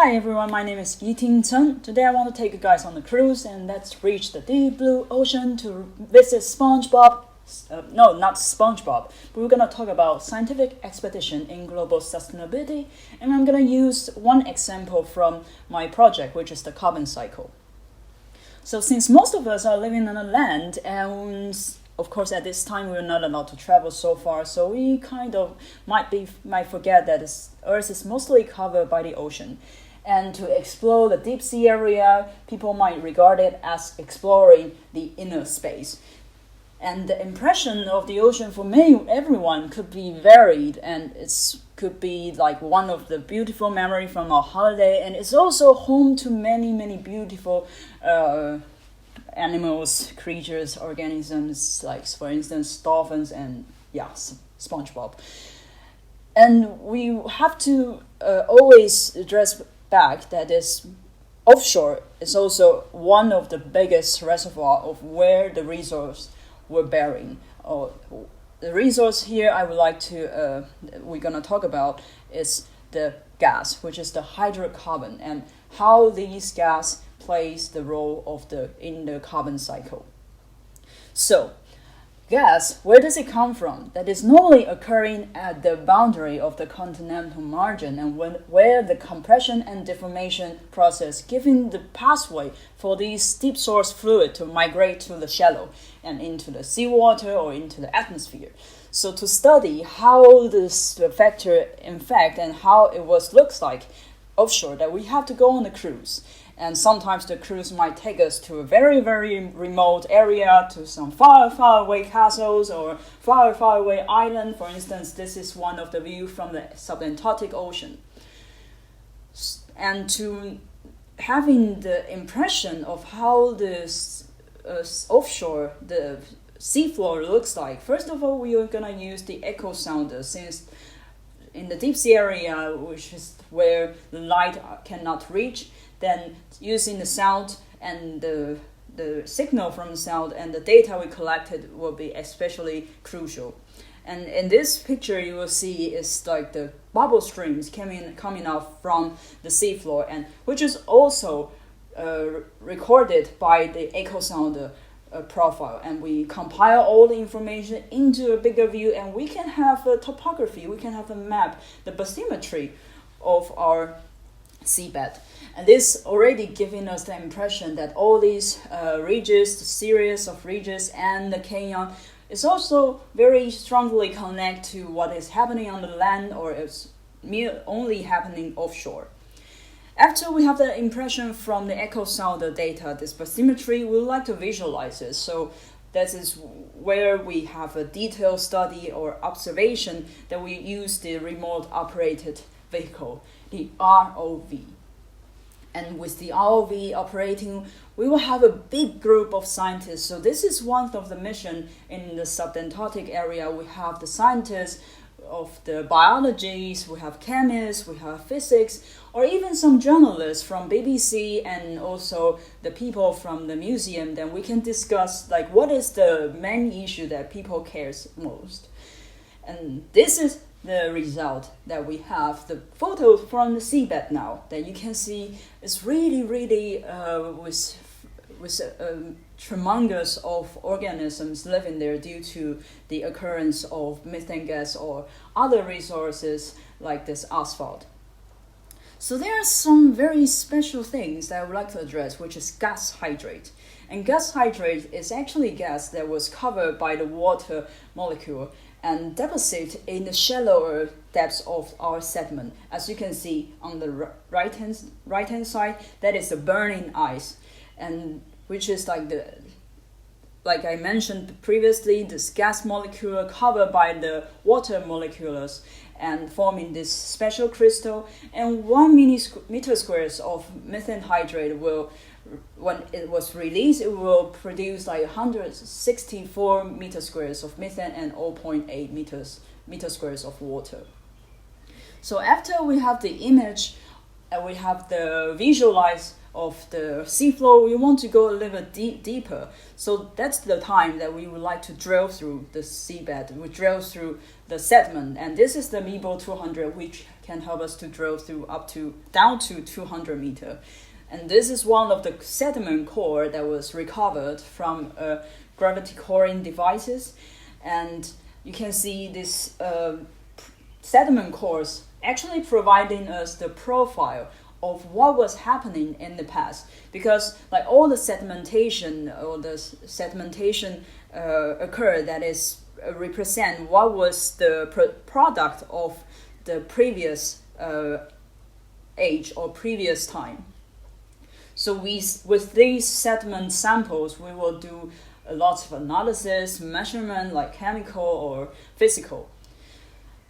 Hi everyone, my name is Yiting Tseng. Today I want to take you guys on a cruise and let's reach the deep blue ocean to visit SpongeBob. No, not SpongeBob. But we're going to talk about scientific expedition in global sustainability, and I'm going to use one example from my project, which is the carbon cycle. So since most of us are living on the land, and of course at this time we're not allowed to travel so far, so we kind of might forget that Earth is mostly covered by the ocean. And to explore the deep sea area, people might regard it as exploring the inner space. And the impression of the ocean for everyone could be varied, and it could be like one of the beautiful memories from our holiday, and it's also home to many beautiful animals, creatures, organisms, like for instance dolphins and SpongeBob. And we have to always address back that this offshore is also one of the biggest reservoir of where the resource we're bearing. The resource here I would like to we're gonna talk about is the gas, which is the hydrocarbon, and how these gas plays the role in the carbon cycle. So, gas, where does it come from? That is normally occurring at the boundary of the continental margin, and where the compression and deformation process giving the pathway for these deep source fluid to migrate to the shallow and into the seawater or into the atmosphere. So to study how this factor in fact and how it looks like offshore, that we have to go on a cruise. And sometimes the cruise might take us to a very remote area, to some far away castles or far away island. For instance, this is one of the views from the subantarctic ocean. And to having the impression of how this offshore, the seafloor looks like, first of all, we are going to use the echo sounder, since in the deep sea area, which is where the light cannot reach, then using the sound and the signal from the sound and the data we collected will be especially crucial. And in this picture you will see is like the bubble streams coming out from the seafloor, and which is also recorded by the echo sounder profile, and we compile all the information into a bigger view, and we can have a topography, we can have a map, the bathymetry of our seabed. And this already giving us the impression that all these ridges, the series of ridges and the canyon is also very strongly connected to what is happening on the land, or is only happening offshore. After we have the impression from the echo sounder data, this bathymetry, we would like to visualize it. So that is where we have a detailed study or observation that we use the remote operated vehicle, the ROV. And with the ROV operating, we will have a big group of scientists. So this is one of the mission in the subantarctic area. We have the scientists of the biologies, we have chemists, we have physics, or even some journalists from BBC, and also the people from the museum. Then we can discuss like what is the main issue that people cares most. And this is the result that we have. The photos from the seabed now that you can see is really with tremendous of organisms living there due to the occurrence of methane gas or other resources like this asphalt. So there are some very special things that I would like to address, which is gas hydrate. And gas hydrate is actually gas that was covered by the water molecule and deposit in the shallower depths of our sediment. As you can see on the right hand side, that is the burning ice, and which is like I mentioned previously, this gas molecule covered by the water molecules and forming this special crystal. And 1 meter squares of methane hydrate will, when it was released, it will produce like 164 meter squares of methane and 0.8 meter squares of water. So after we have the image and we have the visualize of the seafloor, we want to go a little bit deeper. So that's the time that we would like to drill through the seabed. We drill through the sediment, and this is the Meebo 200, which can help us to drill through down to 200 meter. And this is one of the sediment core that was recovered from gravity coring devices. And you can see this sediment cores actually providing us the profile of what was happening in the past, because like all the sedimentation occurred, that is represent what was the product of the previous age or previous time. So with these sediment samples, we will do a lot of analysis, measurement, like chemical or physical.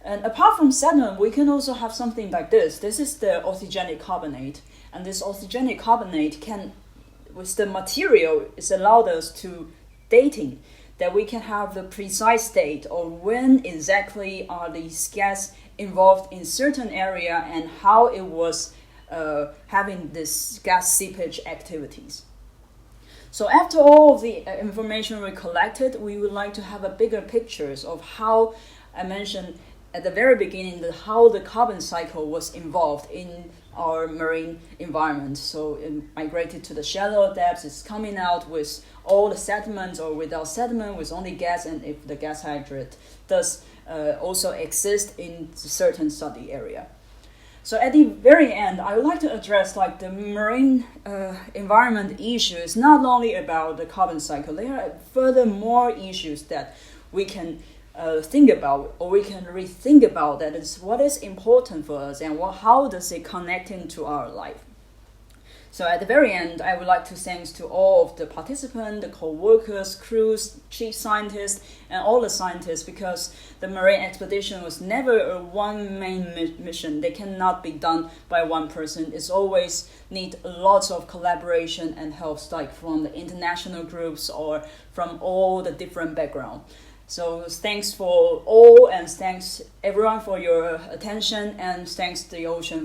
And apart from sediment, we can also have something like this. This is the orthogenic carbonate. And this orthogenic carbonate with the material, it's allowed us to dating, that we can have the precise date or when exactly are these gas involved in certain area and how it was having this gas seepage activities. So after all of the information we collected, we would like to have a bigger pictures of how I mentioned at the very beginning how the carbon cycle was involved in our marine environment. So it migrated to the shallow depths, it's coming out with all the sediments or without sediment, with only gas, and if the gas hydrate does also exist in a certain study area. So at the very end, I would like to address like the marine environment issues, not only about the carbon cycle. There are further more issues that we can think about, or we can rethink about, that is what is important for us and how does it connect into our life. So at the very end, I would like to thank to all of the participants, the co-workers, crews, chief scientists, and all the scientists, because the marine expedition was never a one main mission. They cannot be done by one person. It's always need lots of collaboration and help, like from the international groups or from all the different backgrounds. So thanks for all, and thanks everyone for your attention, and thanks the ocean